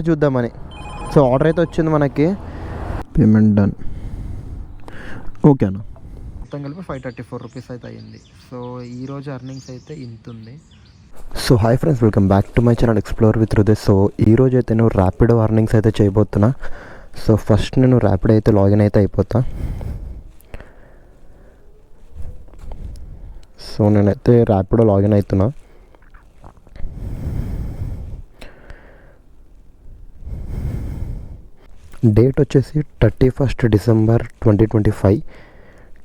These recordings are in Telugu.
చూద్దామని. సో ఆర్డర్ అయితే వచ్చింది మనకి, పేమెంట్ డన్. ఓకేనా, మొత్తం కలిపి 534 రూపీస్ అయితే అయ్యింది. సో ఈరోజు అర్నింగ్స్ అయితే ఇంత ఉంది. So hi friends, welcome back to my channel explore with Hriday. So ఈరోజు అయితే నేను ర్యాపిడో అర్నింగ్స్ అయితే చేయబోతున్నా. సో ఫస్ట్ నేను ర్యాపిడో అయితే లాగిన్ అయితే అయిపోతా. సో నేనైతే ర్యాపిడో లాగిన్ అవుతున్నా. డేట్ వచ్చేసి 31st December 2025.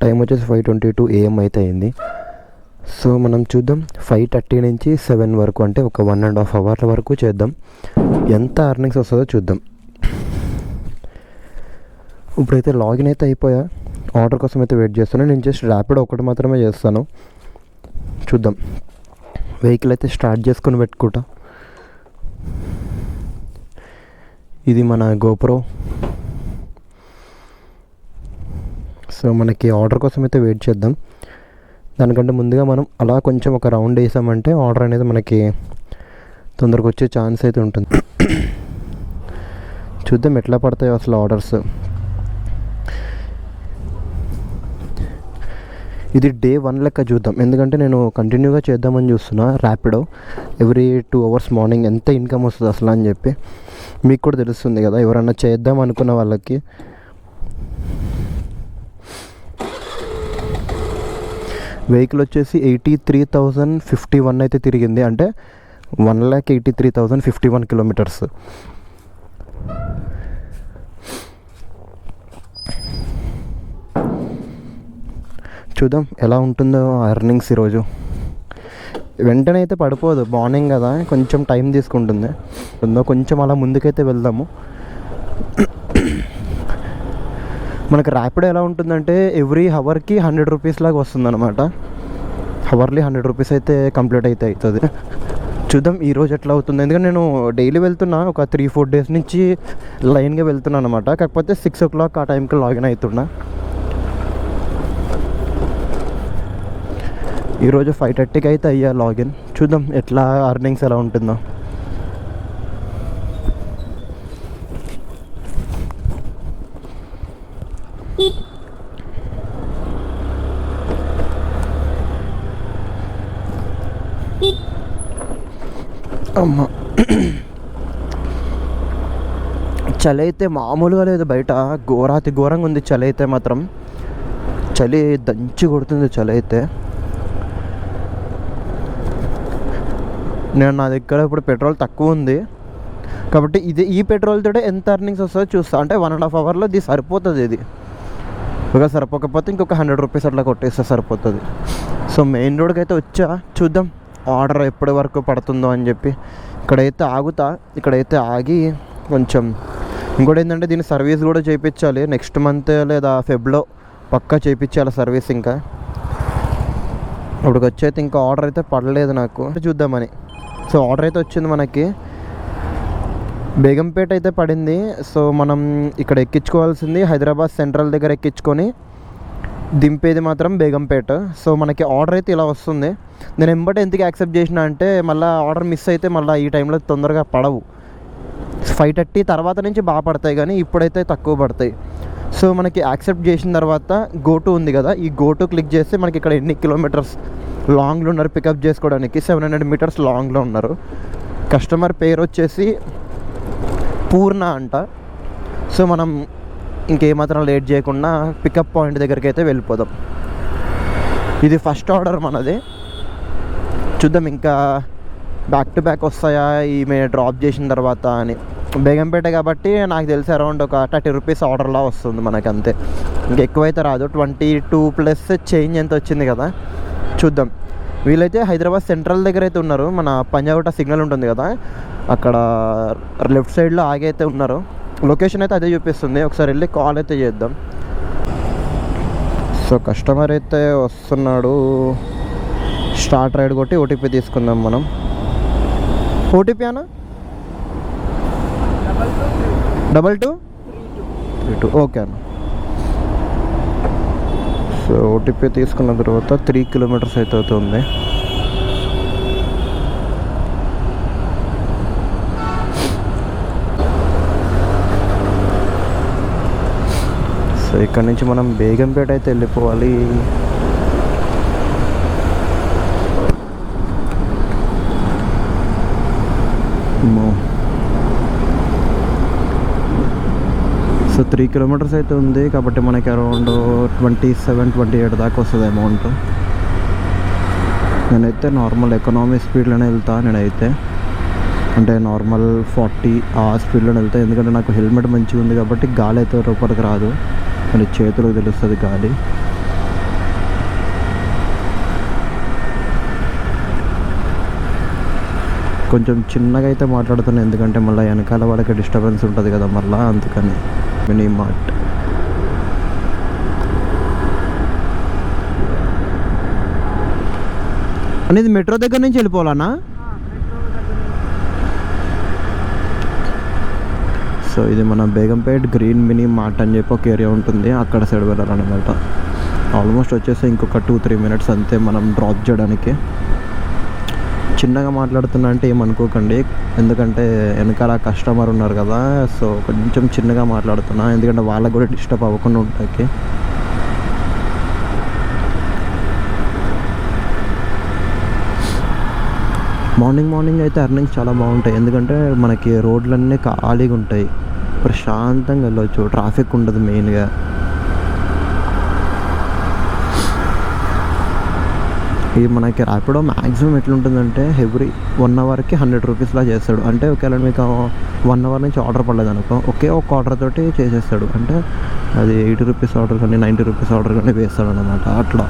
టైం వచ్చేసి 5:22 AM అయితే అయింది. సో మనం చూద్దాం 5:30 నుంచి 7 వరకు, అంటే ఒక 1.5 hours వరకు చేద్దాం. ఎంత అర్నింగ్స్ వస్తుందో చూద్దాం. ఇప్పుడైతే లాగిన్ అయితే అయిపోయా. ఆర్డర్ కోసం అయితే వెయిట్ చేస్తాను. నేను జస్ట్ ర్యాపిడో ఒకటి మాత్రమే చేస్తాను. చూద్దాం. వెహికల్ అయితే స్టార్ట్ చేసుకొని పెట్టుకుంటా. ఇది మన గోప్రో. సో మనకి ఆర్డర్ కోసం అయితే వెయిట్ చేద్దాం. దానికంటే ముందుగా మనం అలా కొంచెం ఒక రౌండ్ వేసామంటే ఆర్డర్ అనేది మనకి తొందరగా వచ్చే ఛాన్స్ అయితే ఉంటుంది. చూద్దాం ఎట్లా పడతాయో అసలు ఆర్డర్స్. ఇది డే 1 లెక్క చూద్దాం, ఎందుకంటే నేను కంటిన్యూగా చేద్దామని చూస్తున్నా ర్యాపిడో. ఎవ్రీ 2 hours మార్నింగ్ ఎంత ఇన్కమ్ వస్తుంది అసలు అని చెప్పి మీకు కూడా తెలుస్తుంది కదా, ఎవరన్నా చేద్దాం అనుకున్న వాళ్ళకి. వెహికల్ వచ్చేసి 83,051 అయితే తిరిగింది, అంటే 1,83,051 kilometers. చూద్దాం ఎలా ఉంటుందో అర్నింగ్స్ ఈరోజు. వెంటనే అయితే పడిపోదు, మార్నింగ్ కదా, కొంచెం టైం తీసుకుంటుంది. కొంచెం అలా ముందుకైతే వెళ్దాము. మనకు ర్యాపిడో ఎలా ఉంటుందంటే ఎవ్రీ అవర్కి 100 రూపీస్ లాగా వస్తుంది అనమాట. అవర్లీ 100 రూపీస్ అయితే కంప్లీట్ అయితే అవుతుంది. చూద్దాం ఈరోజు ఎట్లా అవుతుంది, ఎందుకంటే నేను డైలీ వెళ్తున్నా, ఒక 3-4 days నుంచి లైన్గా వెళ్తున్నాను అనమాట. కాకపోతే 6 o'clock ఆ టైంకి లాగిన్ అవుతున్నా. ఈరోజు 5:30కి అయితే అయ్యా లాగిన్. చూద్దాం ఎట్లా అర్నింగ్స్ ఎలా ఉంటుందో. అమ్మా, చలి అయితే మామూలుగా లేదు బయట, ఘోరంగా ఉంది చలి అయితే మాత్రం. చలి దంచి కొడుతుంది చలి అయితే. నా దగ్గర ఇప్పుడు పెట్రోల్ తక్కువ ఉంది కాబట్టి ఈ పెట్రోల్ తోటే ఎంత అర్నింగ్స్ వస్తుందో చూస్తా. అంటే 1.5 hourలో ఇది సరిపోతుంది. ఇది ఒక సరిపోకపోతే ఇంకొక 100 రూపీస్ అట్లా కొట్టేస్తే సరిపోతుంది. సో మెయిన్ రోడ్కి అయితే వచ్చా. చూద్దాం ఆర్డర్ ఎప్పటి వరకు పడుతుందో అని చెప్పి. ఇక్కడైతే ఆగుతా, ఇక్కడైతే ఆగి కొంచెం. ఇంకోటి ఏంటంటే దీని సర్వీస్ కూడా చేయించాలి. నెక్స్ట్ మంత్ లేదా ఫెబ్లో పక్కా చేయించాలి సర్వీస్. ఇంకా ఇప్పటికి వచ్చైతే ఇంకా ఆర్డర్ అయితే పడలేదు నాకు, చూద్దామని. సో ఆర్డర్ అయితే వచ్చింది మనకి, బేగంపేట అయితే పడింది. సో మనం ఇక్కడ ఎక్కించుకోవాల్సింది హైదరాబాద్ సెంట్రల్ దగ్గర ఎక్కించుకొని దింపేది మాత్రం బేగంపేట. సో మనకి ఆర్డర్ అయితే ఇలా వస్తుంది. నేను ఎంబటే ఎందుకు యాక్సెప్ట్ చేసిన అంటే మళ్ళీ ఆర్డర్ మిస్ అయితే మళ్ళీ ఈ టైంలో తొందరగా పడవు. 5:30 తర్వాత నుంచి బాగా పడతాయి, కానీ ఇప్పుడైతే తక్కువ పడతాయి. సో మనకి యాక్సెప్ట్ చేసిన తర్వాత గోటు ఉంది కదా, ఈ గోటు క్లిక్ చేస్తే మనకి ఇక్కడ ఎన్ని కిలోమీటర్స్ లాంగ్లో ఉన్నారు పికప్ చేసుకోవడానికి. 700 meters లాంగ్లో ఉన్నారు. కస్టమర్ పేరు వచ్చేసి పూర్ణ అంట. సో మనం ఇంకేమాత్రం లేట్ చేయకుండా పికప్ పాయింట్ దగ్గరికి అయితే వెళ్ళిపోదాం. ఇది ఫస్ట్ ఆర్డర్ మనది. చూద్దాం ఇంకా బ్యాక్ టు బ్యాక్ వస్తాయా ఈమె డ్రాప్ చేసిన తర్వాత అని. బేగంపేట కాబట్టి నాకు తెలిసి అరౌండ్ ఒక 30 రూపీస్ ఆర్డర్లా వస్తుంది మనకి, అంతే. ఇంకెక్కువైతే రాదు. 22+ చేంజ్ ఎంత వచ్చింది కదా, చూద్దాం. వీళ్ళైతే హైదరాబాద్ సెంట్రల్ దగ్గర అయితే ఉన్నారు. మన పంజాగుట్ట సిగ్నల్ ఉంటుంది కదా, అక్కడ లెఫ్ట్ సైడ్లో ఆగి అయితే ఉన్నారు. లొకేషన్ అయితే అదే చూపిస్తుంది. ఒకసారి వెళ్ళి కాల్ అయితే చేద్దాం. సో కస్టమర్ అయితే వస్తున్నాడు. స్టార్ట్ రైడ్ కొట్టి ఓటీపీ తీసుకుందాం మనం. ఓటీపీ అన్న 2232. ఓకే అన్న. సో ఓటీపీ తీసుకున్న తర్వాత 3 kilometers అయితే అవుతుంది. సో ఇక్కడ నుంచి మనం బేగంపేట అయితే వెళ్ళిపోవాలి. సో 3 కిలోమీటర్స్ అయితే ఉంది కాబట్టి మనకి అరౌండ్ 27-28 దాకా వస్తుంది అమౌంట్. నేనైతే నార్మల్ ఎకనామీ స్పీడ్లోనే వెళ్తా. నేనైతే అంటే నార్మల్ 40 ఆ స్పీడ్లోనే వెళ్తా. ఎందుకంటే నాకు హెల్మెట్ మంచిగా ఉంది కాబట్టి గాలి అయితే రూపడికి రాదు, మళ్ళీ చేతులకు తెలుస్తుంది గాలి. కొంచెం చిన్నగా అయితే మాట్లాడుతున్నాను ఎందుకంటే మళ్ళీ వెనకాల వాళ్ళకి డిస్టర్బెన్స్ ఉంటుంది కదా, మళ్ళీ అందుకని. మినీ మార్ట్ అనేది మెట్రో దగ్గర నుంచి వెళ్ళిపోవాలన్నా. సో ఇది మన బేగంపేట్ గ్రీన్ మినీ మార్ట్ అని చెప్పి ఒక ఏరియా ఉంటుంది, అక్కడ సైడ్ వెళ్ళాలన్నమాట. ఆల్మోస్ట్ వచ్చేసి ఇంకొక 2-3 మినిట్స్ అంతే మనం డ్రాప్ చేయడానికి. చిన్నగా మాట్లాడుతున్నా అంటే ఏమనుకోకండి, ఎందుకంటే వెనకాల కస్టమర్ ఉన్నారు కదా, సో కొంచెం చిన్నగా మాట్లాడుతున్నా ఎందుకంటే వాళ్ళకు కూడా డిస్టర్బ్ అవ్వకుండా ఉంటాయి. మార్నింగ్ అయితే ఎర్నింగ్స్ చాలా బాగుంటాయి, ఎందుకంటే మనకి రోడ్లన్నీ ఖాళీగా ఉంటాయి, ప్రశాంతంగా వెళ్ళొచ్చు, ట్రాఫిక్ ఉండదు మెయిన్గా. ఇది మనకి ర్యాపిడో మ్యాక్సిమం ఎట్లుంటుందంటే ఎవ్రీ 1 అవర్కి 100 రూపీస్లా చేస్తాడు. అంటే ఒకవేళ మీకు 1 అవర్ నుంచి ఆర్డర్ పడలేదు అనుకో, ఒకే ఒక ఆర్డర్ తోటి చేసేస్తాడు. అంటే అది 80 రూపీస్ ఆర్డర్ కానీ 90 రూపీస్ ఆర్డర్ కానీ వేస్తాడు అనమాట అట్లా.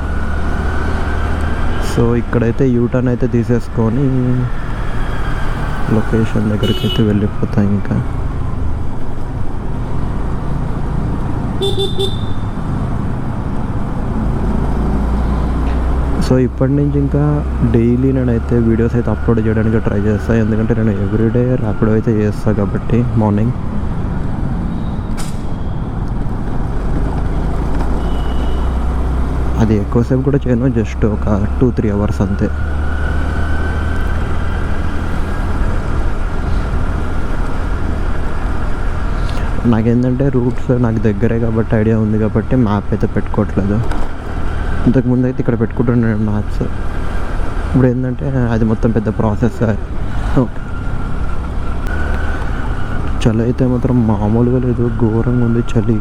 సో ఇక్కడైతే యూటర్న్ అయితే తీసేసుకొని లొకేషన్ దగ్గరికి అయితే వెళ్ళిపోతాయి. ఇంకా సో ఇప్పటి నుంచి ఇంకా డైలీ నేనైతే వీడియోస్ అయితే అప్లోడ్ చేయడానికి ట్రై చేస్తాను, ఎందుకంటే నేను ఎవ్రీడే ర్యాపిడో అయితే చేస్తాను కాబట్టి. మార్నింగ్ అది ఎక్కువసేపు కూడా చేయను, జస్ట్ ఒక 2-3 అవర్స్ అంతే. నాకేంటంటే రూట్స్ నాకు దగ్గరే కాబట్టి ఐడియా ఉంది కాబట్టి మ్యాప్ అయితే పెట్టుకోవట్లేదు. ఇంతకుముందు అయితే ఇక్కడ పెట్టుకుంటున్నాను మ్యాప్స్, ఇప్పుడు ఏంటంటే అది మొత్తం పెద్ద ప్రాసెస్. ఓకే, చలి అయితే మాత్రం మామూలుగా లేదు, ఘోరంగా ఉంది చలి.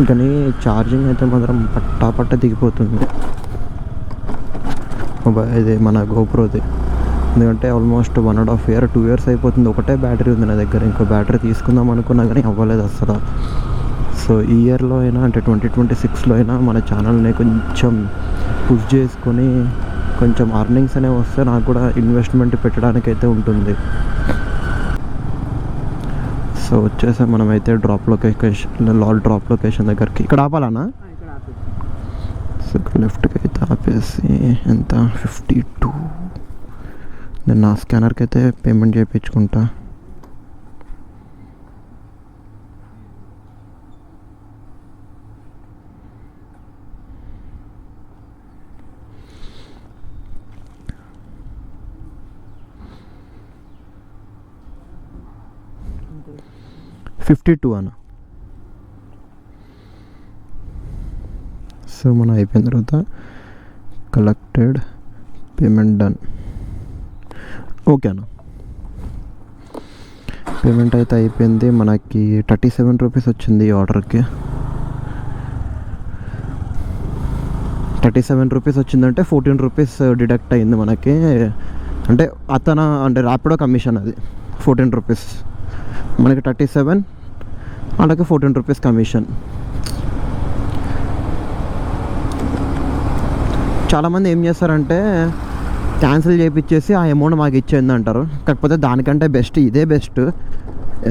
కానీ ఛార్జింగ్ అయితే మాత్రం పట్ట దిగిపోతుంది ఇది మన గోప్రోది. ఎందుకంటే ఆల్మోస్ట్ 1.5 year 2 years అయిపోతుంది, ఒకటే బ్యాటరీ ఉంది నా దగ్గర. ఇంకో బ్యాటరీ తీసుకుందాం అనుకున్నా కానీ అవ్వలేదు అసలు. సో ఈ ఇయర్లో అయినా అంటే 2026లో అయినా మన ఛానల్ని కొంచెం పుష్ చేసుకొని కొంచెం అర్నింగ్స్ అనేవి వస్తే నాకు కూడా ఇన్వెస్ట్మెంట్ పెట్టడానికి అయితే ఉంటుంది. సో వచ్చేసాం మనమైతే డ్రాప్ లొకేషన్ దగ్గరికి. ఇక్కడ ఆపాలన్నా? సో లెఫ్ట్కి అయితే ఆపేసి ఎంత 52 నేను నా స్కానర్కి అయితే పేమెంట్ చేయించుకుంటా. $52 అన్న. సో మనం అయిపోయిన తర్వాత కలెక్టెడ్, పేమెంట్ డన్. ఓకే అన్న, పేమెంట్ అయితే అయిపోయింది. మనకి 37 రూపీస్ వచ్చింది ఈ ఆర్డర్కి. 37 రూపీస్ వచ్చిందంటే 14 రూపీస్ డిడక్ట్ అయింది మనకి. అంటే అంటే ర్యాపిడో కమిషన్ అది 14 రూపీస్, మనకి 37, అలాగే 14 రూపీస్ కమిషన్. చాలామంది ఏం చేస్తారంటే క్యాన్సిల్ చేయించేసి ఆ అమౌంట్ మాకు ఇచ్చేయండి అంటారు. కాకపోతే దానికంటే ఇదే బెస్ట్,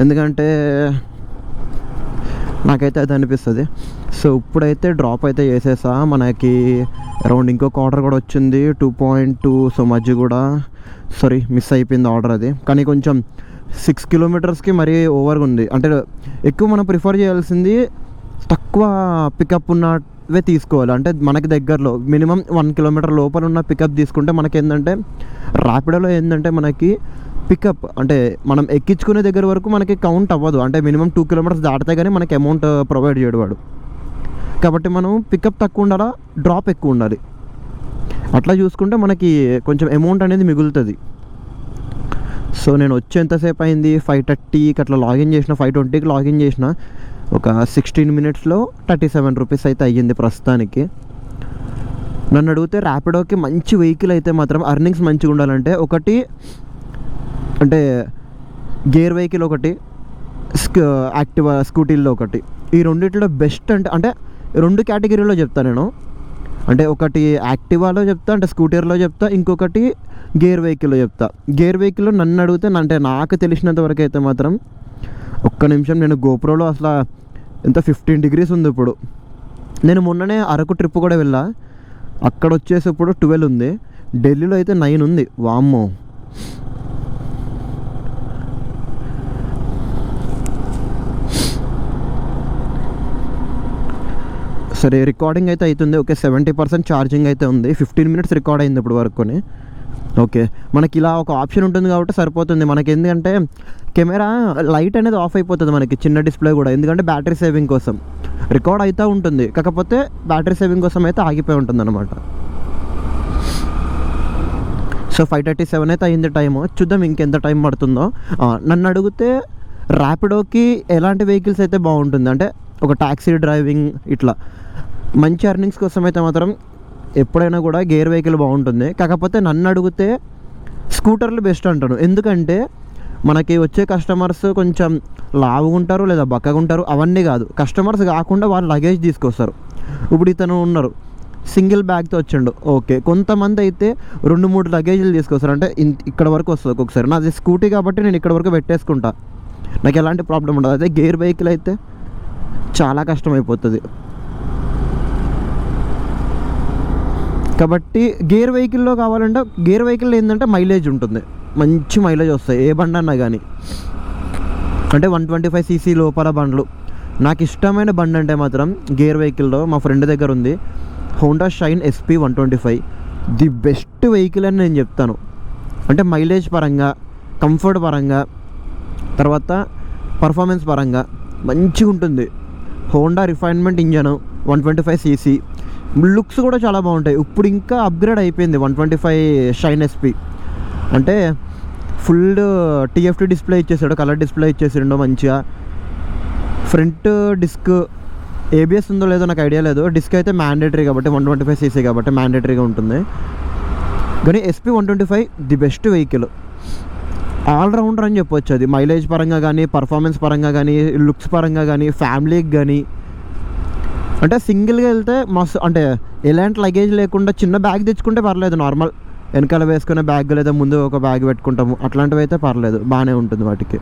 ఎందుకంటే నాకైతే అది అనిపిస్తుంది. సో ఇప్పుడైతే డ్రాప్ అయితే చేసేసా. మనకి అరౌండ్ ఇంకొక ఆర్డర్ కూడా వచ్చింది 2.2. సో మధ్య కూడా మిస్ అయిపోయింది ఆర్డర్ అది. కానీ కొంచెం 6 కిలోమీటర్స్కి మరీ ఓవర్గా ఉంది. అంటే ఎక్కువ మనం ప్రిఫర్ చేయాల్సింది తక్కువ పికప్ ఉన్నవే తీసుకోవాలి. అంటే మనకి దగ్గరలో మినిమం 1 కిలోమీటర్ లోపల ఉన్న పికప్ తీసుకుంటే మనకి ఏంటంటే ర్యాపిడోలో ఏంటంటే మనకి పికప్ అంటే మనం ఎక్కించుకునే దగ్గర వరకు మనకి కౌంట్ అవ్వదు. అంటే మినిమం 2 కిలోమీటర్స్ దాటితే కానీ మనకి అమౌంట్ ప్రొవైడ్ చేయడు వాడు. కాబట్టి మనం పికప్ తక్కువ ఉండాలా, డ్రాప్ ఎక్కువ ఉండాలి. అట్లా చూసుకుంటే మనకి కొంచెం అమౌంట్ అనేది మిగులుతుంది. సో నేను వచ్చేంతసేపు అయింది 5:30కి అట్లా లాగిన్ చేసిన, 5:20కి లాగిన్ చేసిన. ఒక 16 మినిట్స్లో 37 రూపీస్ అయితే అయ్యింది ప్రస్తుతానికి. నన్ను అడిగితే ర్యాపిడోకి మంచి వెహికల్ అయితే మాత్రం అర్నింగ్స్ మంచిగా ఉండాలంటే ఒకటి అంటే గేర్ వెహికల్ ఒకటి, యాక్టివా స్కూటీల్లో ఒకటి. ఈ రెండిట్లో బెస్ట్ అంటే 2 కేటగిరీలో చెప్తాను నేను. అంటే ఒకటి యాక్టివాలో చెప్తా, అంటే స్కూటర్లో చెప్తా, ఇంకొకటి గేర్ వెహికల్లో చెప్తా. గేర్ వెహికల్లో నన్ను అడిగితే అంటే నాకు తెలిసినంత వరకు అయితే మాత్రం ఒక్క నిమిషం, నేను గోప్రోలో అసలు ఎంత 15 డిగ్రీస్ ఉంది ఇప్పుడు. నేను మొన్ననే అరకు ట్రిప్ కూడా వెళ్ళా, అక్కడ వచ్చేసి ఇప్పుడు 12 ఉంది. ఢిల్లీలో అయితే 9 ఉంది. వామ్మో. సరే రికార్డింగ్ అయితే అవుతుంది. ఓకే 70% ఛార్జింగ్ అయితే ఉంది. 15 మినిట్స్ రికార్డ్ అయింది ఇప్పుడు వరకుని. ఓకే మనకి ఇలా ఒక ఆప్షన్ ఉంటుంది కాబట్టి సరిపోతుంది మనకి. ఎందుకంటే కెమెరా లైట్ అనేది ఆఫ్ అయిపోతుంది మనకి, చిన్న డిస్ప్లే కూడా. ఎందుకంటే బ్యాటరీ సేవింగ్ కోసం రికార్డ్ అవుతూ ఉంటుంది, కాకపోతే బ్యాటరీ సేవింగ్ కోసం అయితే ఆగిపోయి ఉంటుంది అనమాట. సో 5:37 అయితే అయింది టైము. చూద్దాం ఇంకెంత టైం పడుతుందో. నన్ను అడిగితే ర్యాపిడోకి ఎలాంటి వెహికల్స్ అయితే బాగుంటుంది అంటే ఒక ట్యాక్సీ డ్రైవింగ్ ఇట్లా మంచి అర్నింగ్స్ కోసం అయితే మాత్రం ఎప్పుడైనా కూడా గేర్ వెహికల్ బాగుంటుంది. కాకపోతే నన్ను అడిగితే స్కూటర్లు బెస్ట్ అంటాను. ఎందుకంటే మనకి వచ్చే కస్టమర్స్ కొంచెం లావుగా ఉంటారు లేదా బక్కగా ఉంటారు, అవన్నీ కాదు. కస్టమర్స్ కాకుండా వాళ్ళు లగేజ్ తీసుకొస్తారు. ఇప్పుడు ఇతను ఉన్నారు సింగిల్ బ్యాగ్తో వచ్చిండు, ఓకే. కొంతమంది అయితే 2-3 లగేజీలు తీసుకొస్తారు. అంటే ఇక్కడ వరకు వస్తుంది ఒక్కొక్కసారి. నాది స్కూటీ కాబట్టి నేను ఇక్కడ వరకు పెట్టేసుకుంటా, నాకు ఎలాంటి ప్రాబ్లం ఉండదు. అదే గేర్ వెహికల్ అయితే చాలా కష్టం అయిపోతుంది. కాబట్టి గేర్ వెహికల్లో కావాలంటే గేర్ వెహికల్లో ఏంటంటే మైలేజ్ ఉంటుంది, మంచి మైలేజ్ వస్తాయి ఏ బండి అన్నా కానీ. అంటే 125cc లోపల బండ్లు. నాకు ఇష్టమైన బండి అంటే మాత్రం గేర్ వెహికల్లో మా ఫ్రెండ్ దగ్గర ఉంది Honda shine SP 125. The best vehicle అని నేను చెప్తాను. అంటే మైలేజ్ పరంగా, కంఫర్ట్ పరంగా, తర్వాత పర్ఫార్మెన్స్ పరంగా మంచిగా ఉంటుంది. Honda refinement engine, 125cc. Looks కూడా చాలా బాగుంటాయి. ఇప్పుడు ఇంకా అప్గ్రేడ్ అయిపోయింది 125 షైన్ SP. అంటే ఫుల్ TFT డిస్ప్లే ఇచ్చేసాడు, కలర్ డిస్ప్లే ఇచ్చేసాడు మంచిగా. ఫ్రంట్ డిస్క్ ABS ఉందో లేదో నాకు ఐడియా లేదు. డిస్క్ అయితే మ్యాండేటరీ కాబట్టి 125cc కాబట్టి మ్యాండేటరీగా ఉంటుంది. కానీ SP 125 the best vehicle, all rounder అని చెప్పొచ్చు. అది మైలేజ్ పరంగా కానీ, పర్ఫార్మెన్స్ పరంగా కానీ, లుక్స్ పరంగా కానీ, ఫ్యామిలీకి కానీ. అంటే సింగిల్గా వెళ్తే మస్తు, అంటే ఎలాంటి లగేజ్ లేకుండా చిన్న బ్యాగ్ తెచ్చుకుంటే పర్లేదు, నార్మల్ వెనకాల వేసుకునే బ్యాగ్ లేదా ముందు ఒక బ్యాగ్ పెట్టుకుంటాము, అట్లాంటివి అయితే పర్లేదు, బాగానే ఉంటుంది వాటికి.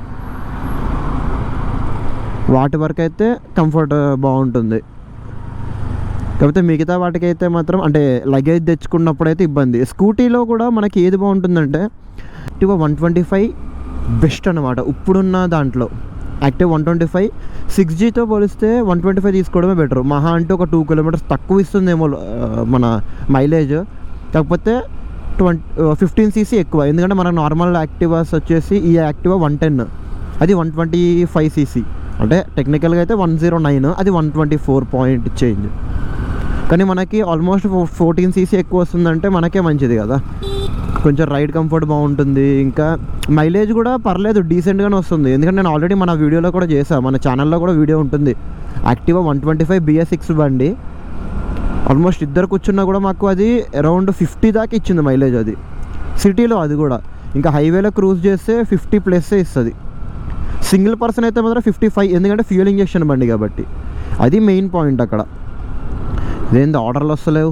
వాటి వరకు అయితే కంఫర్ట్ బాగుంటుంది. కాకపోతే మిగతా వాటికి అయితే మాత్రం అంటే లగేజ్ తెచ్చుకున్నప్పుడు అయితే ఇబ్బంది. స్కూటీలో కూడా మనకి ఏది బాగుంటుందంటే యాక్టివా 125 బెస్ట్ అనమాట ఇప్పుడున్న దాంట్లో. యాక్టివ్ 125 6Gతో పోలిస్తే 125 తీసుకోవడమే బెటర్. మహా అంటే ఒక 2 కిలోమీటర్స్ తక్కువ ఇస్తుందేమో మన మైలేజ్. కాకపోతే 15cc ఎక్కువ. ఎందుకంటే మనకు నార్మల్ యాక్టివాస్ వచ్చేసి ఈ యాక్టివా 110, అది 125cc. అంటే టెక్నికల్గా అయితే 109, అది 124 పాయింట్ చేంజ్. కానీ మనకి ఆల్మోస్ట్ 14cc ఎక్కువ వస్తుందంటే మనకే మంచిది కదా, కొంచెం రైడ్ కంఫర్ట్ బాగుంటుంది. ఇంకా మైలేజ్ కూడా పర్లేదు, డీసెంట్గానే వస్తుంది. ఎందుకంటే నేను ఆల్రెడీ మన వీడియోలో కూడా చేశాను, మన ఛానల్లో కూడా వీడియో ఉంటుంది. యాక్టివా 125 BS6 బండి ఆల్మోస్ట్ ఇద్దరు కూర్చున్నా కూడా మాకు అది అరౌండ్ 50 దాకా ఇచ్చింది మైలేజ్. అది సిటీలో, అది కూడా ఇంకా హైవేలో క్రూజ్ చేస్తే 50+ ఇస్తుంది. సింగిల్ పర్సన్ అయితే మాత్రం 55, ఎందుకంటే ఫ్యూయల్ ఇంజెక్షన్ బండి కాబట్టి. అది మెయిన్ పాయింట్ అక్కడ. ఇదేంది ఆర్డర్లు వస్తలేవు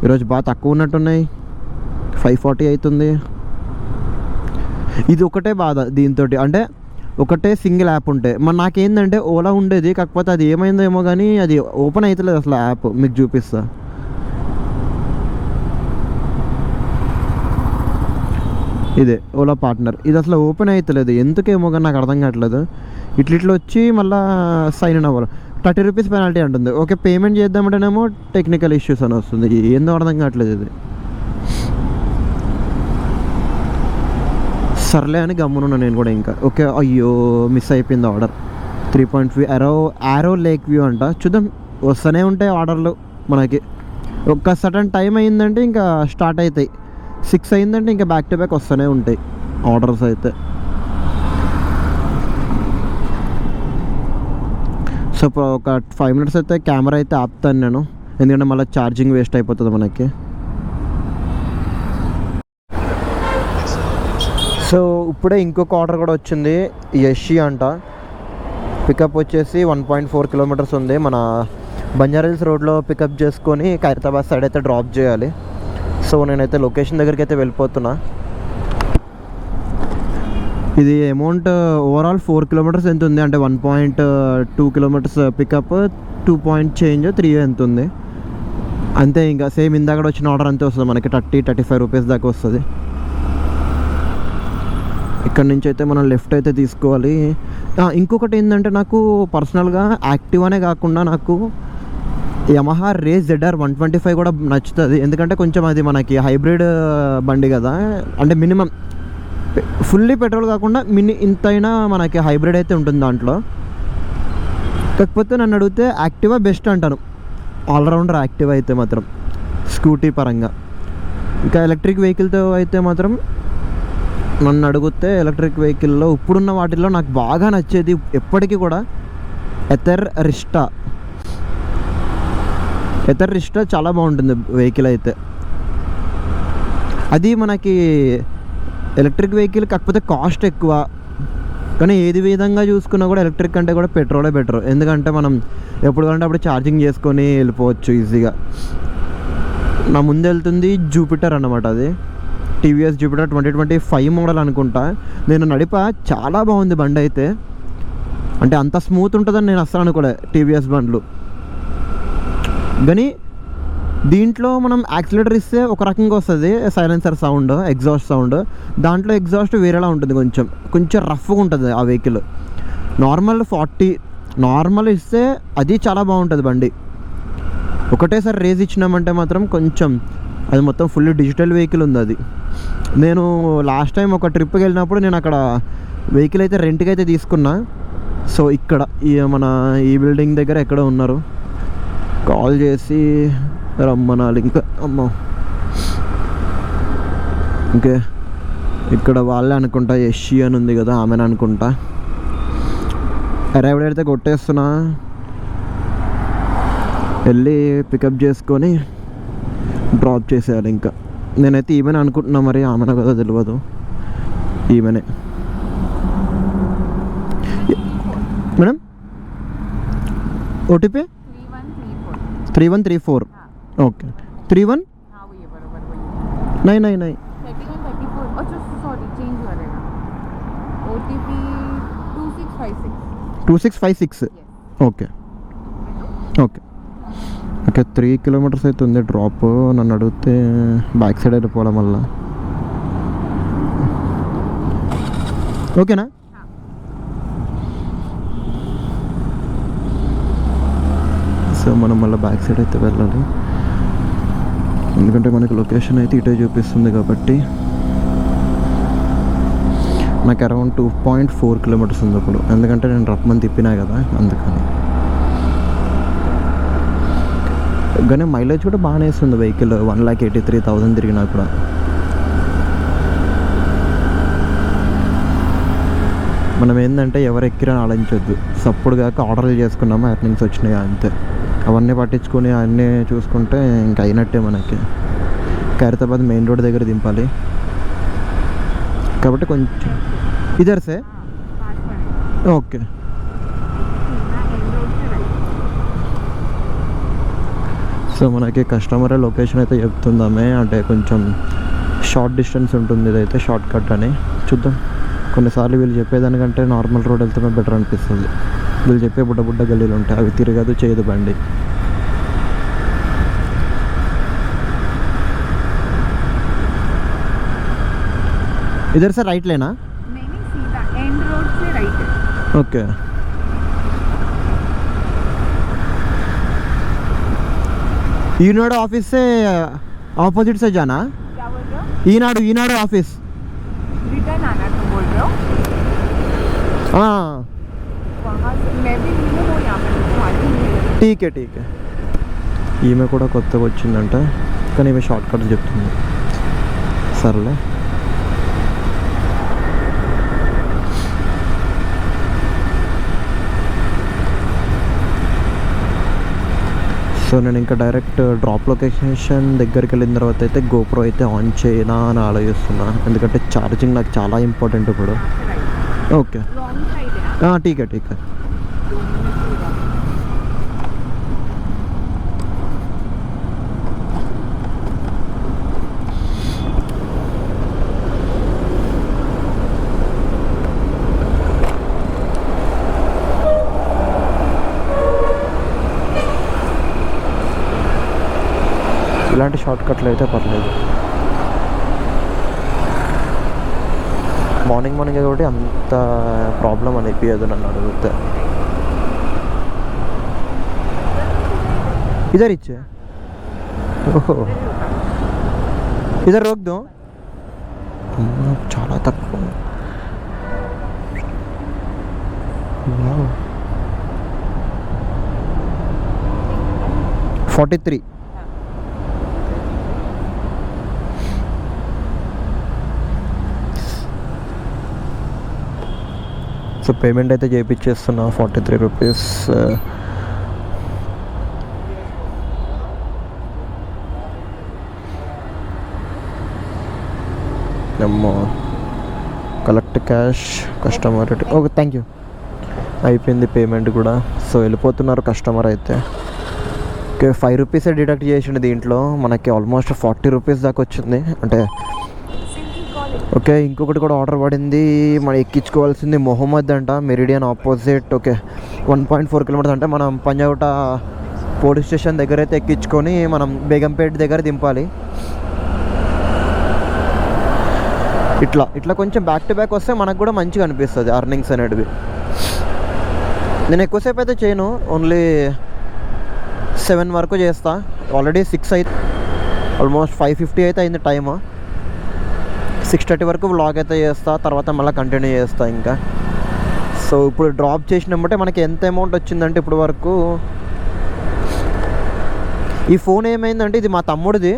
ఈరోజు, బాగా తక్కువ ఉన్నట్టున్నాయి. 540 అవుతుంది. ఇది ఒకటే బాధ దీంతో, అంటే ఒకటే సింగిల్ యాప్ ఉంటే. మరి నాకేందంటే ఓలా ఉండేది, కాకపోతే అది ఏమైందో ఏమో కానీ అది ఓపెన్ అవుతలేదు అసలు యాప్. మీకు చూపిస్తా. ఇదే ఓలా పార్ట్నర్. ఇది అసలు ఓపెన్ అవుతలేదు ఎందుకేమో, కానీ నాకు అర్థం కావట్లేదు. ఇట్లా వచ్చి మళ్ళీ సైన్ ఇన్ అవ్వాలి. 30 రూపీస్ పెనాల్టీ అంటుంది. ఓకే, పేమెంట్ చేద్దామంటేనేమో టెక్నికల్ ఇష్యూస్ అని వస్తుంది. ఏందో అర్థం కావట్లేదు ఇది. సర్లే అని గమ్మునున్నా నేను కూడా. ఇంకా ఓకే, అయ్యో మిస్ అయిపోయింది ఆర్డర్. 3.5 ఆరో లేక్ వ్యూ అంట. చూద్దాం, వస్తూనే ఉంటాయి ఆర్డర్లు మనకి. ఒక్క సడన్ టైం అయిందంటే ఇంకా స్టార్ట్ అవుతాయి. 6 అయిందంటే ఇంకా బ్యాక్ టు బ్యాక్ వస్తూనే ఉంటాయి ఆర్డర్స్ అయితే. సో ఒక 5 మినిట్స్ అయితే కెమెరా అయితే ఆపుతాను నేను, ఎందుకంటే మళ్ళీ ఛార్జింగ్ వేస్ట్ అయిపోతుంది మనకి. సో ఇప్పుడే ఇంకొక ఆర్డర్ కూడా వచ్చింది. యషి అంట. పికప్ వచ్చేసి 1.4 కిలోమీటర్స్ ఉంది. మన బంజారాహిల్స్ రోడ్లో పికప్ చేసుకొని ఖైరతాబాద్ సైడ్ అయితే డ్రాప్ చేయాలి. సో నేనైతే లొకేషన్ దగ్గరికి అయితే వెళ్ళిపోతున్నా. ఇది అమౌంట్ ఓవరాల్ 4 కిలోమీటర్స్ ఎంత ఉంది అంటే 1.2 కిలోమీటర్స్ పికప్, 2 పాయింట్ చేంజ్, 3 ఎంత ఉంది అంతే. ఇంకా సేమ్ ఇందాక వచ్చిన ఆర్డర్ అంతే వస్తుంది మనకి. 30-35 రూపీస్ దాకా వస్తుంది. ఇక్కడ నుంచి అయితే మనం లెఫ్ట్ అయితే తీసుకోవాలి. ఇంకొకటి ఏంటంటే, నాకు పర్సనల్గా యాక్టివానే కాకుండా నాకు యమహా రేస్ ZR 125 కూడా నచ్చుతుంది. ఎందుకంటే కొంచెం అది మనకి హైబ్రిడ్ బండి కదా, అంటే మినిమం ఫుల్లీ పెట్రోల్ కాకుండా ఇంతైనా మనకి హైబ్రిడ్ అయితే ఉంటుంది దాంట్లో. కాకపోతే నన్ను అడిగితే యాక్టివా బెస్ట్ అంటాను, ఆల్రౌండర్ యాక్టివా అయితే మాత్రం స్కూటీ పరంగా. ఇంకా ఎలక్ట్రిక్ వెహికల్తో అయితే మాత్రం నన్ను అడిగితే ఎలక్ట్రిక్ వెహికల్లో ఇప్పుడున్న వాటిల్లో నాకు బాగా నచ్చేది ఎప్పటికీ కూడా ఎథర్ రిస్టా చాలా బాగుంటుంది వెహికల్ అయితే. అది మనకి ఎలక్ట్రిక్ వెహికల్, కాకపోతే కాస్ట్ ఎక్కువ. కానీ ఏది విధంగా చూసుకున్నా కూడా ఎలక్ట్రిక్ అంటే కూడా పెట్రోలే బెటర్. ఎందుకంటే మనం ఎప్పుడు కావాలంటే అప్పుడు ఛార్జింగ్ చేసుకొని వెళ్ళిపోవచ్చు ఈజీగా. నా ముందు వెళ్తుంది జూపిటర్ అన్నమాట. అది టీవీఎస్ జూపిటర్ 2025 మోడల్ అనుకుంటా. నేను నడిపా, చాలా బాగుంది బండి అయితే. అంటే అంత స్మూత్ ఉంటుందని నేను అస్సలు అనుకోలే టీవీఎస్ బండ్లు. కానీ దీంట్లో మనం యాక్సిలేటర్ ఇస్తే ఒక రకంగా వస్తుంది సైలెన్సర్ సౌండ్, ఎగ్జాస్ట్ సౌండ్. దాంట్లో ఎగ్జాస్ట్ వేరేలా ఉంటుంది, కొంచెం రఫ్గా ఉంటుంది ఆ వెహికల్. నార్మల్ ఇస్తే అది చాలా బాగుంటుంది బండి. ఒకటేసారి రేస్ ఇచ్చినామంటే మాత్రం కొంచెం అది మొత్తం ఫుల్ డిజిటల్ వెహికల్ ఉంది అది. నేను లాస్ట్ టైం ఒక ట్రిప్కి వెళ్ళినప్పుడు నేను అక్కడ వెహికల్ అయితే రెంట్కి అయితే తీసుకున్నా. సో ఇక్కడ మన ఈ బిల్డింగ్ దగ్గర ఎక్కడ ఉన్నారు, కాల్ చేసి రమ్మనాలి. ఇంకా అమ్మో, ఓకే ఇక్కడ వాళ్ళే అనుకుంటా, యషి అని ఉంది కదా, ఆమెను అనుకుంటా. అరైవ్డ్ అయితే కొట్టేస్తున్నా, వెళ్ళి పికప్ చేసుకొని డ్రాప్ చేసేయాలి. ఇంకా నేనైతే ఈమెనే అనుకుంటున్నా, మరి ఆమెన కదా తెలియదు. ఈమెనే madam. OTP 3134. Okay 319999. 2656. Okay okay okay 3 kilometres అయితే ఉంది డ్రాప్. నన్ను అడిగితే బ్యాక్ సైడ్ వెళ్ళిపోవడం వల్ల ఓకేనా. సో మనం మళ్ళీ బ్యాక్ సైడ్ అయితే వెళ్ళాలి, ఎందుకంటే మనకి లొకేషన్ అయితే ఇటే చూపిస్తుంది కాబట్టి. నాకు అరౌండ్ 2.4 కిలోమీటర్స్ ఉంది ఇప్పుడు, ఎందుకంటే నేను రప్మని తిప్పినా కదా అందుకని. కానీ మైలేజ్ కూడా బాగానే ఇస్తుంది వెహికల్. 1,83,000 తిరిగినా కూడా. మనం ఏంటంటే ఎవరు ఎక్కిరని ఆలోచించొద్దు. సప్పుడు కాక ఆర్డర్లు చేసుకున్నామా, ఎర్నింగ్స్ వచ్చినాయి అంతే. అవన్నీ పట్టించుకొని అన్నీ చూసుకుంటే ఇంక అయినట్టే మనకి. ఖైరతాబాద్ మెయిన్ రోడ్ దగ్గర దింపాలి కాబట్టి కొంచెం ఇదర్ సే ఓకే. సో మనకి కస్టమర్ లొకేషన్ అయితే చెప్తుందామే, అంటే కొంచెం షార్ట్ డిస్టెన్స్ ఉంటుంది, ఇదైతే షార్ట్ కట్ అని. చూద్దాం, కొన్నిసార్లు వీళ్ళు చెప్పేదానికంటే నార్మల్ రోడ్ వెళ్తే బెటర్ అనిపిస్తుంది. వీళ్ళు చెప్పే బుడ్డ గల్లీలు ఉంటాయి, అవి తిరగదు చేయదు బండి. इधर से राइट लेना? नहीं सीधा एंड रोड से राइट है। ओके ईनाडु ऑफिस से ऑपोजिट से जाना? क्या बोल रहे हो? ईनाडु ऑफिस रिटर्न आना तुम बोल रहे हो? हाँ वहाँ से मैं भी नहीं हूँ यहाँ पे, मालूम नहीं है। ठीक है ఈమె కూడా కొత్తగా వచ్చిందంట కానీ ఈమె షార్ట్ కట్స్ చెప్తుంది సర్లే సో నేను ఇంకా డైరెక్ట్ డ్రాప్ లొకేషన్ దగ్గరికి వెళ్ళిన తర్వాత అయితే గోప్రో అయితే ఆన్ చేయనా అని ఆలోచిస్తున్నా ఎందుకంటే ఛార్జింగ్ నాకు చాలా ఇంపార్టెంట్ ఇప్పుడు ఓకే ठीक है ఇలాంటి షార్ట్ కట్లు అయితే పర్లేదు మార్నింగ్ కాబట్టి అంత ప్రాబ్లం అనిపించదు నన్ను అడిగితే इधर इच्छे ఓహో ఇద్దరు రోక్ దో చాలా తక్కువ 43 సో పేమెంట్ అయితే చేయించేస్తున్నా 43 రూపీస్ అమ్మో collect cash customer okay thank you అయిపోయింది పేమెంట్ కూడా సో వెళ్ళిపోతున్నారు కస్టమర్ అయితే ఓకే 5 రూపీసే డిడక్ట్ చేసిండు దీంట్లో మనకి ఆల్మోస్ట్ 40 రూపీస్ దాకా వచ్చింది అంటే ఓకే ఇంకొకటి కూడా ఆర్డర్ పడింది మనం ఎక్కించుకోవాల్సింది మొహమ్మద్ అంట మెరిడియన్ ఆపోజిట్ ఓకే 1.4 కిలోమీటర్స్ అంటే మనం పంజాగుట్ట పోలీస్ స్టేషన్ దగ్గర అయితే ఎక్కించుకొని మనం బేగంపేట దగ్గర దింపాలి ఇట్లా కొంచెం బ్యాక్ టు బ్యాక్ వస్తే మనకు కూడా మంచిగా అనిపిస్తుంది అర్నింగ్స్ అనేటివి నేను ఎక్కువసేపు అయితే చేయను ఓన్లీ 7 వరకు చేస్తా ఆల్రెడీ 6 అయితే ఆల్మోస్ట్ 5:50 అయితే అయింది టైము 6:30 వరకు వ్లాగ్ అయితే చేస్తా తర్వాత మళ్ళీ కంటిన్యూ చేస్తా ఇంకా సో ఇప్పుడు డ్రాప్ చేసినప్పుడే మనకి ఎంత అమౌంట్ వచ్చిందంటే ఇప్పుడు వరకు ఈ ఫోన్ ఏమైందంటే ఇది మా తమ్ముడిది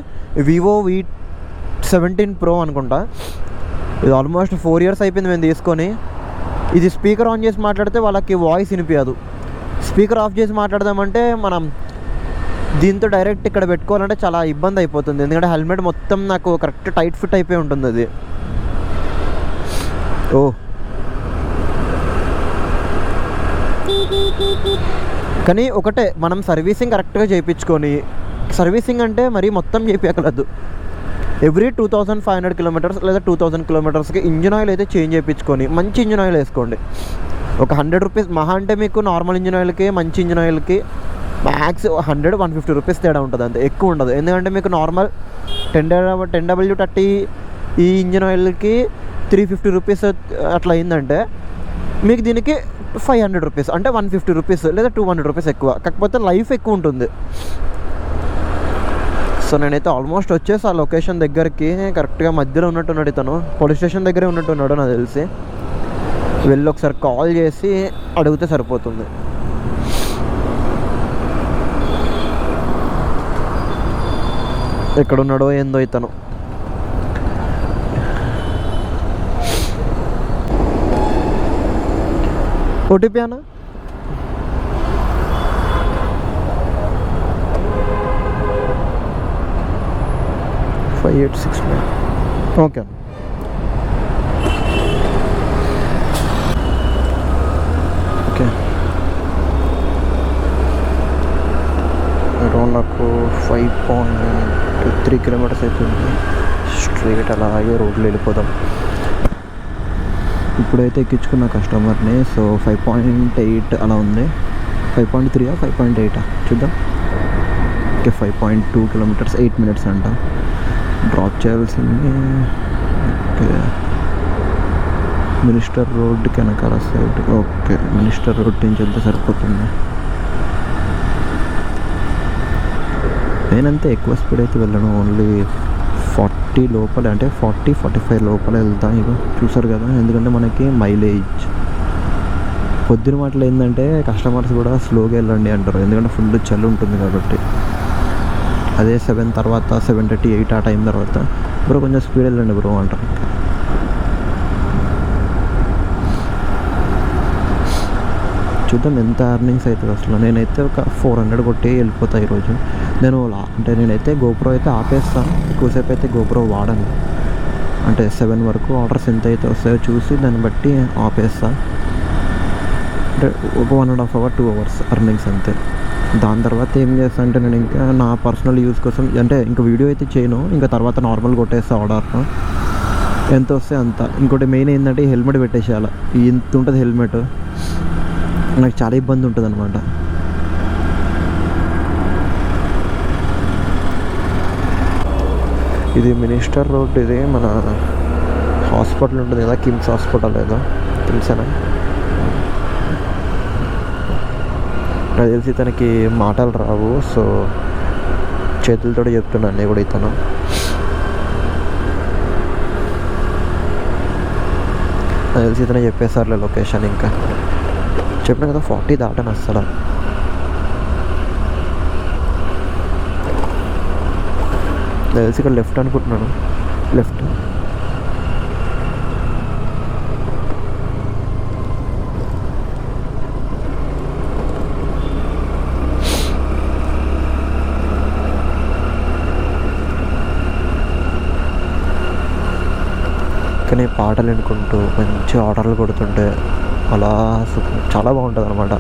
వివో V17 Pro అనుకుంటా ఇది ఆల్మోస్ట్ 4 ఇయర్స్ అయిపోయింది మేము తీసుకొని ఇది స్పీకర్ ఆన్ చేసి మాట్లాడితే వాళ్ళకి వాయిస్ వినిపించదు స్పీకర్ ఆఫ్ చేసి మాట్లాడదామంటే మనం దీంతో డైరెక్ట్ ఇక్కడ పెట్టుకోవాలంటే చాలా ఇబ్బంది అయిపోతుంది ఎందుకంటే హెల్మెట్ మొత్తం నాకు కరెక్ట్ టైట్ ఫిట్ అయిపోయి ఉంటుంది అది ఓ కానీ ఒకటే మనం సర్వీసింగ్ కరెక్ట్గా చేయించుకొని సర్వీసింగ్ అంటే మరీ మొత్తం చేయించగలదు ఎవ్రీ 2500 కిలోమీటర్స్ లేదా 2000 కిలోమీటర్స్కి ఇంజిన్ ఆయిల్ అయితే చేంజ్ చేయించుకొని మంచి ఇంజిన్ ఆయిల్ వేసుకోండి ఒక 100 రూపీస్ మహా అంటే మీకు నార్మల్ ఇంజిన్ ఆయిల్కి మంచి ఇంజిన్ ఆయిల్కి మ్యాక్స్ 100-150 రూపీస్ తేడా ఉంటుంది అంతే ఎక్కువ ఉండదు ఎందుకంటే మీకు నార్మల్ 10W30 ఈ ఇంజిన్ ఆయిల్కి 350 రూపీస్ అట్లా అయిందంటే మీకు దీనికి 500 రూపీస్ అంటే 150 రూపీస్ లేదా 200 రూపీస్ ఎక్కువ కాకపోతే లైఫ్ ఎక్కువ ఉంటుంది సో నేనైతే ఆల్మోస్ట్ వచ్చేసి ఆ లొకేషన్ దగ్గరికి కరెక్ట్గా మధ్యలో ఉన్నట్టున్నాడు ఇతను పోలీస్ స్టేషన్ దగ్గరే ఉన్నట్టున్నాడు నాకు తెలిసి వెళ్ళి ఒకసారి కాల్ చేసి అడిగితే సరిపోతుంది ఎక్కడున్నాడో ఏందో ఇతను ఓటీపీ అన్న 5869 ఓకే ఓకే అరౌండ్ నాకు 5.3 కిలోమీటర్స్ అవుతుంది స్ట్రైట్ అలాగే రోడ్లు వెళ్ళిపోదాం ఇప్పుడైతే ఎక్కించుకున్న కస్టమర్ని సో 5.8 అలా ఉంది 5.3 5.8 చూద్దాం ఓకే 5.2 కిలోమీటర్స్ 8 మినిట్స్ అంట డ్రాప్ చేయాల్సింది ఓకే మినిస్టర్ రోడ్డుకి వెనకాల సైడ్. ఓకే, మినిస్టర్ రోడ్ నుంచి వెళ్తే సరిపోతుంది. నేనంతే ఎక్కువ స్పీడ్ అయితే వెళ్ళను, ఓన్లీ 40 లోపల, అంటే 40-45 లోపల వెళ్తా. ఇక చూసారు కదా, ఎందుకంటే మనకి మైలేజ్. పొద్దున మాటలు ఏంటంటే కస్టమర్స్ కూడా స్లోగా వెళ్ళండి అంటారు, ఎందుకంటే ఫుల్ చలి ఉంటుంది కాబట్టి. అదే 7 తర్వాత 7:30-8 ఆ టైం తర్వాత బ్రో కొంచెం స్పీడ్ వెళ్ళండి బ్రో అంటారు. చూద్దాం ఎంత ఎర్నింగ్స్ అవుతుంది అసలు. నేనైతే ఒక 400 కొట్టి వెళ్ళిపోతా ఈరోజు. నేనైతే గోప్రో అయితే ఆపేస్తాను, ఎక్కువసేపు అయితే గోప్రో వాడను. అంటే 7 వరకు ఆర్డర్స్ ఎంత అయితే వస్తాయో చూసి దాన్ని బట్టి ఆపేస్తా. అంటే ఒక 1.5 అవర్ 2 అవర్స్ ఎర్నింగ్స్ అంతే. దాని తర్వాత ఏం చేస్తా అంటే నేను ఇంకా నా పర్సనల్ యూస్ కోసం, అంటే ఇంకా వీడియో అయితే చేయను, ఇంకా తర్వాత నార్మల్ కొట్టేస్తా ఆర్డర్ ఎంత వస్తే అంత. ఇంకోటి మెయిన్ ఏంటంటే హెల్మెట్ పెట్టేసేయాలి. ఎంత ఉంటుంది హెల్మెట్, నాకు చాలా ఇబ్బంది ఉంటుంది అనమాట. ఇది మినిస్టర్ రోడ్, ఇది మన హాస్పిటల్ ఉంటుంది కదా, కిమ్స్ హాస్పిటల్ ఏదో తెలుసానా. నాకు తెలిసి తనకి మాటలు రావు, సో చేతులతో చెప్తున్నాను నేను కూడా. ఇతను నాకు తెలిసి ఇతనే చెప్పేసారులే లొకేషన్. ఇంకా చెప్పిన కదా 40 దాటని అస్సలు. నాకు తెలిసి ఇక్కడ లెఫ్ట్ అనుకుంటున్నాను, లెఫ్ట్. కానీ పాటలు వినుకుంటూ మంచి ఆర్డర్లు కొడుతుంటే అలా చాలా బాగుంటుంది అనమాట.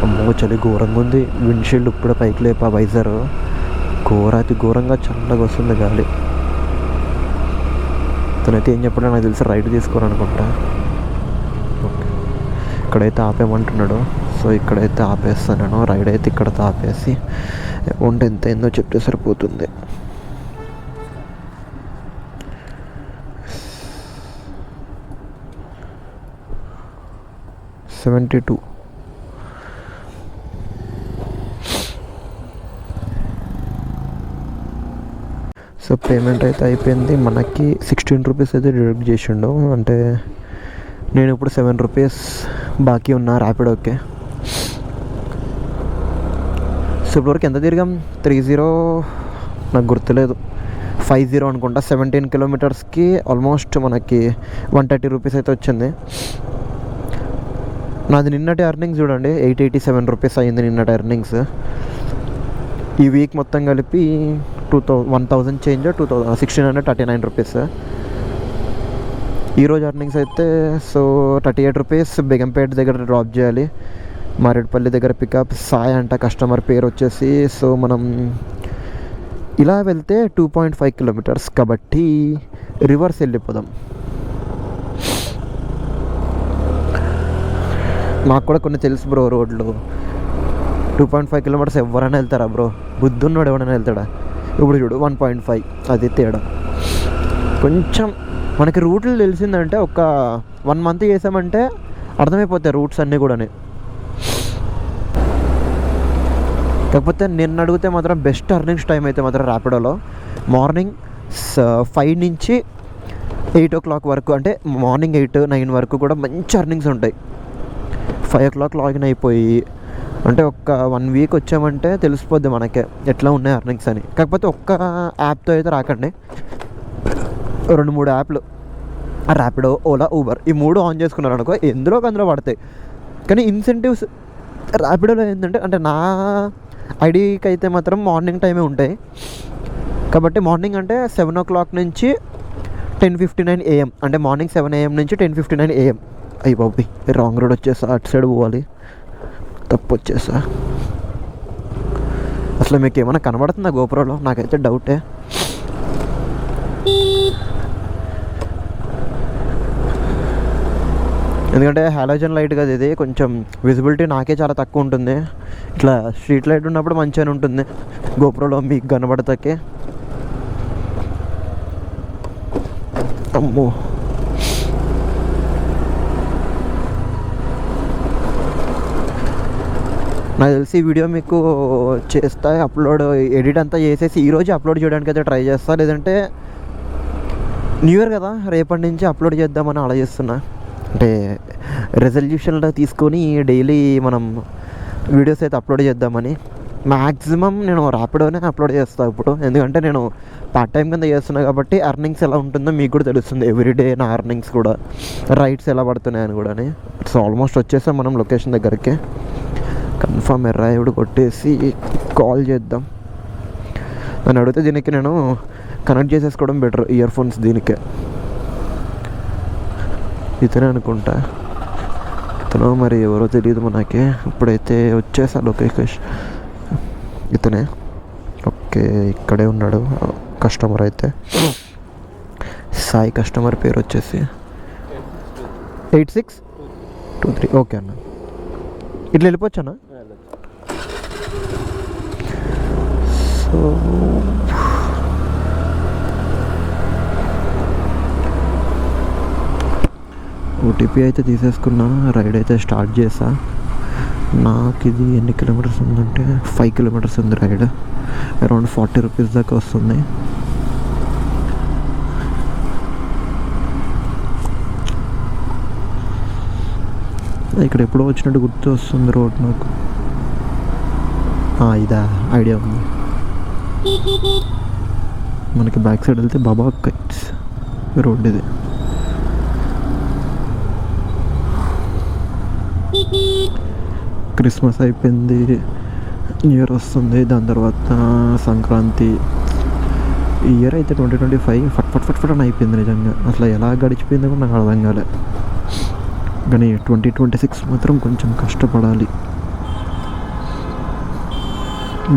అమ్మో చలి ఘోరంగా ఉంది, విండ్షీల్డ్ ఇప్పుడు పైకి లేపా, వైజర్ ఘోరాతి ఘోరంగా చల్లగా వస్తుంది గాలి. తనైతే ఏం చెప్పాడో నాకు తెలిసి రైడ్ తీసుకోరనుకుంటా. ఓకే, ఇక్కడైతే ఆపేయమంటున్నాడు, సో ఇక్కడైతే ఆపేస్తాను నేను. రైడ్ అయితే ఇక్కడతో ఆపేసి అమౌంట్ ఎంత అయిందో చెప్తే సరిపోతుంది. $72. సో పేమెంట్ అయితే అయిపోయింది. మనకి 16 రూపీస్ అయితే డిడక్ట్ చేసిండు. అంటే నేను ఇప్పుడు 7 రూపీస్ బాకీ ఉన్నా ర్యాపిడోకే. సో ఇప్పటివరకు ఎంత తిరిగాం, 30 నాకు గుర్తులేదు, 50 అనుకుంటా. 17 కిలోమీటర్స్కి ఆల్మోస్ట్ మనకి 130 రూపీస్ అయితే వచ్చింది. నాది నిన్నటి ఎర్నింగ్స్ చూడండి, 887 రూపీస్ అయ్యింది నిన్నటి ఎర్నింగ్స్. ఈ వీక్ మొత్తం కలిపి 1000 చేంజ్, 1639 రూపీస్. ఈరోజు ఎర్నింగ్స్ అయితే సో 38 రూపీస్ బేగంపేట దగ్గర డ్రాప్ చేయాలి, మారేడుపల్లి దగ్గర పికప్. సాయి అంట కస్టమర్ పేరు వచ్చేసి. సో మనం ఇలా వెళ్తే 2.5 కిలోమీటర్స్ కాబట్టి రివర్స్ వెళ్ళిపోదాం. మాకు కూడా కొన్ని తెలుసు బ్రో రోడ్లు. 2.5 కిలోమీటర్స్ ఎవరైనా వెళ్తారా బ్రో, బుద్ధున్నోడు ఎవరైనా వెళ్తాడా? ఇప్పుడు చూడు 1.5, అది తేడా. కొంచెం మనకి రూట్లు తెలిసిందంటే ఒక 1 మంత్ చేసామంటే అర్థమైపోతాయి రూట్స్ అన్నీ కూడా. కాకపోతే నిన్న అడిగితే మాత్రం బెస్ట్ ఎర్నింగ్స్ టైం అయితే మాత్రం ర్యాపిడోలో మార్నింగ్ 5 నుంచి 8 o'clock వరకు, అంటే మార్నింగ్ 8-9 వరకు కూడా మంచి ఎర్నింగ్స్ ఉంటాయి. 5 o'clock లాగిన్ అయిపోయి అంటే ఒక 1 వీక్ వచ్చామంటే తెలిసిపోద్ది మనకే ఎట్లా ఉన్నాయి ఎర్నింగ్స్ అని. కాకపోతే ఒక్క యాప్తో అయితే రాకండి, 2-3 యాప్లు, ర్యాపిడో, ఓలా, ఊబర్, ఈ 3 ఆన్ చేసుకున్నారు అనుకో ఎందులో అందులో పడతాయి. కానీ ఇన్సెంటివ్స్ ర్యాపిడోలో ఏంటంటే, అంటే నా ఐడికి అయితే మాత్రం మార్నింగ్ టైమే ఉంటాయి. కాబట్టి మార్నింగ్ అంటే 7 o'clock నుంచి 10:59 AM, అంటే మార్నింగ్ 7 AM నుంచి 10:59 AM. అయ్యి బాబు రాంగ్ రోడ్ వచ్చేసా, అటు సైడ్ పోవాలి, తప్పు వచ్చేసా. అసలు మీకు ఏమైనా కనబడుతుందా గోపురంలో? నాకైతే డౌటే. ఎందుకంటే హాలోజన్ లైట్ కదా ఇది, కొంచెం విజిబిలిటీ నాకే చాలా తక్కువ ఉంటుంది. ఇట్లా స్ట్రీట్ లైట్ ఉన్నప్పుడు మంచిగానే ఉంటుంది, గోపురంలో మీకు కనబడతాకే. అమ్మో నాకు తెలిసి ఈ వీడియో మీకు చేస్తా అప్లోడ్ ఎడిట్ అంతా చేసేసి ఈరోజు అప్లోడ్ చేయడానికి అయితే ట్రై చేస్తా, లేదంటే న్యూ ఇయర్ కదా రేపటి నుంచి అప్లోడ్ చేద్దామని ఆలోచిస్తున్నా. అంటే రెజల్యూషన్లో తీసుకొని డైలీ మనం వీడియోస్ అయితే అప్లోడ్ చేద్దామని. మ్యాక్సిమం నేను ర్యాపిడోనే అప్లోడ్ చేస్తాను ఇప్పుడు, ఎందుకంటే నేను పార్ట్ టైం కింద చేస్తున్నా కాబట్టి అర్నింగ్స్ ఎలా ఉంటుందో మీకు కూడా తెలుస్తుంది. ఎవ్రీడే నా అర్నింగ్స్ కూడా, రైడ్స్ ఎలా పడుతున్నాయని కూడా. సో ఆల్మోస్ట్ వచ్చేసాం మనం లొకేషన్ దగ్గరికి. కన్ఫర్మ్ ఎర్రాయిడ్ కొట్టేసి కాల్ చేద్దాం. నన్ను అడిగితే దీనికి నేను కనెక్ట్ చేసేసుకోవడం బెటర్, ఇయర్ ఫోన్స్ దీనికే. ఇతనే అనుకుంటా, ఇతను మరి ఎవరో తెలియదు మనకి. ఇప్పుడైతే వచ్చేసా లొకేషన్. ఇతనే, ఓకే ఇక్కడే ఉన్నాడు కస్టమర్. అయితే సాయి కస్టమర్ పేరు వచ్చేసి 8623. ఓకే అన్న, ఇట్లా వెళ్ళిపోవచ్చు అన్న. సో ఓటీపీ అయితే తీసేసుకున్నా, రైడ్ అయితే స్టార్ట్ చేసా. నాకు ఇది ఎన్ని కిలోమీటర్స్ ఉందంటే 5 కిలోమీటర్స్ ఉంది రైడ్. అరౌండ్ 40 రూపీస్ దాకా వస్తుంది. ఇక్కడ ఎప్పుడో వచ్చినట్టు గుర్తు వస్తుంది రోడ్ నాకు. ఇదా ఐడియా ఉంది. మనకి బ్యాక్ సైడ్ వెళ్తే బాబా కైట్స్ రోడ్ ఇది. క్రిస్మస్ అయిపోయింది, న్యూ ఇయర్ వస్తుంది, దాని తర్వాత సంక్రాంతి. ఈ ఇయర్ అయితే 2025 ఫట్ అని అయిపోయింది నిజంగా. అసలు ఎలా గడిచిపోయిందో కూడా నాకు అర్థం కాలే. కానీ 2026 మాత్రం కొంచెం కష్టపడాలి.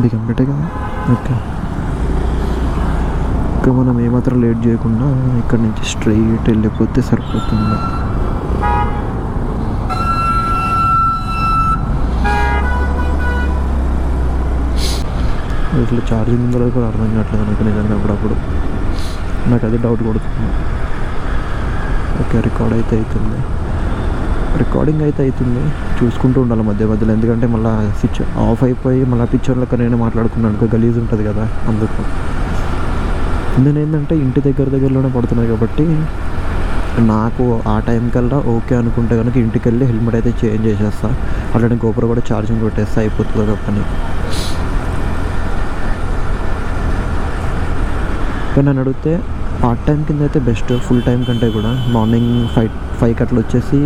బిగంపేటే కదా, ఓకే. ఇంకా మనం ఏమాత్రం లేట్ చేయకుండా ఇక్కడ నుంచి స్ట్రైట్ వెళ్ళిపోతే సరిపోతుంది. ఇట్లా ఛార్జింగ్ ఉందో కూడా అర్థం కావట్లేదు నాకు నిజంగా. అప్పుడప్పుడు నాకు అది డౌట్ కొడుతుంది. ఓకే, రికార్డింగ్ అయితే అవుతుంది. చూసుకుంటూ ఉండాలి మధ్య మధ్యలో, ఎందుకంటే మళ్ళీ స్విచ్ ఆఫ్ అయిపోయి మళ్ళీ పిక్చర్లకి నేను మాట్లాడుకున్నాను అనుకో గలీజ్ ఉంటుంది కదా. అందుకు నేను ఏంటంటే ఇంటి దగ్గరలోనే పడుతున్నాయి కాబట్టి నాకు ఆ టైం కల్లా ఓకే అనుకుంటే కనుక ఇంటికి వెళ్ళి హెల్మెట్ అయితే చేంజ్ చేసేస్తా. అలానే గోపురం కూడా ఛార్జింగ్ పెట్టేస్తా, అయిపోతుంది ఒక పని. కానీ నన్ను అడిగితే పార్ట్ టైం కింద అయితే బెస్ట్, ఫుల్ టైం కంటే కూడా. మార్నింగ్ 5 అట్లా వచ్చేసి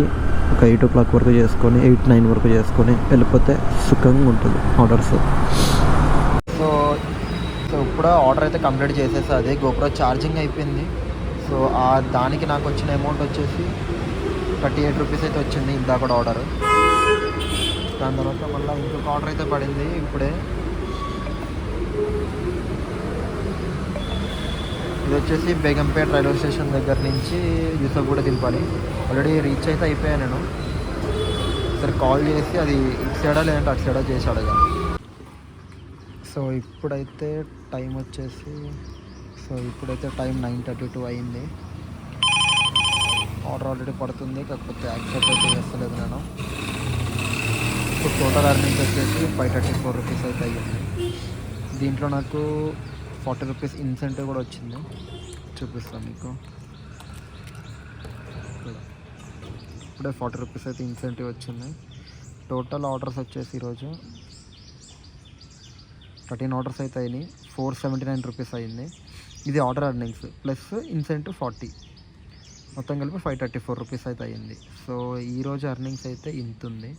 ఒక 8 o'clock వరకు చేసుకొని 8-9 వరకు చేసుకొని వెళ్ళిపోతే సుఖంగా ఉంటుంది ఆర్డర్స్. సో ఇప్పుడు ఆర్డర్ అయితే కంప్లీట్ చేసేసి అది గోప్రో ఛార్జింగ్ అయిపోయింది. సో దానికి నాకు వచ్చిన అమౌంట్ వచ్చేసి 38 రూపీస్ అయితే వచ్చింది ఇందాక కూడా ఆర్డర్. దాని తర్వాత మళ్ళీ ఇంకొక ఆర్డర్ అయితే పడింది ఇప్పుడే. ఇది వచ్చేసి బేగంపేట రైల్వే స్టేషన్ దగ్గర నుంచి యూసఫ్గూడ దింపాలి. ఆల్రెడీ రీచ్ అయితే అయిపోయాను నేను. సరే కాల్ చేసి అది ఇటు సైడా లేదంటే అటు సైడా చేసి అడగాలి. సో ఇప్పుడైతే టైం వచ్చేసి టైం 9:32 అయింది. ఆర్డర్ ఆల్రెడీ పడుతుంది, కాకపోతే యాక్సెప్ట్ అయితే చేస్తలేదు నేను. సో టోటల్ అర్నింగ్స్ వచ్చేసి 534 రూపీస్ అయితే అయ్యింది. దీంట్లో నాకు 40 రూపీస్ ఇన్సెంటివ్ కూడా వచ్చింది, చూపిస్తాను మీకు. ఇప్పుడే 40 రూపీస్ అయితే ఇన్సెంటివ్ వచ్చింది. టోటల్ ఆర్డర్స్ వచ్చేసి ఈరోజు 13 ఆర్డర్స్ అయితే అయినాయి. 479 రూపీస్ అయింది. ఇది ఆర్డర్ అర్నింగ్స్ ప్లస్ ఇన్సెంటివ్ 40, మొత్తం కలిపి 534 రూపీస్ అయితే అయ్యింది. సో ఈరోజు అర్నింగ్స్ అయితే ఇంత ఉంది.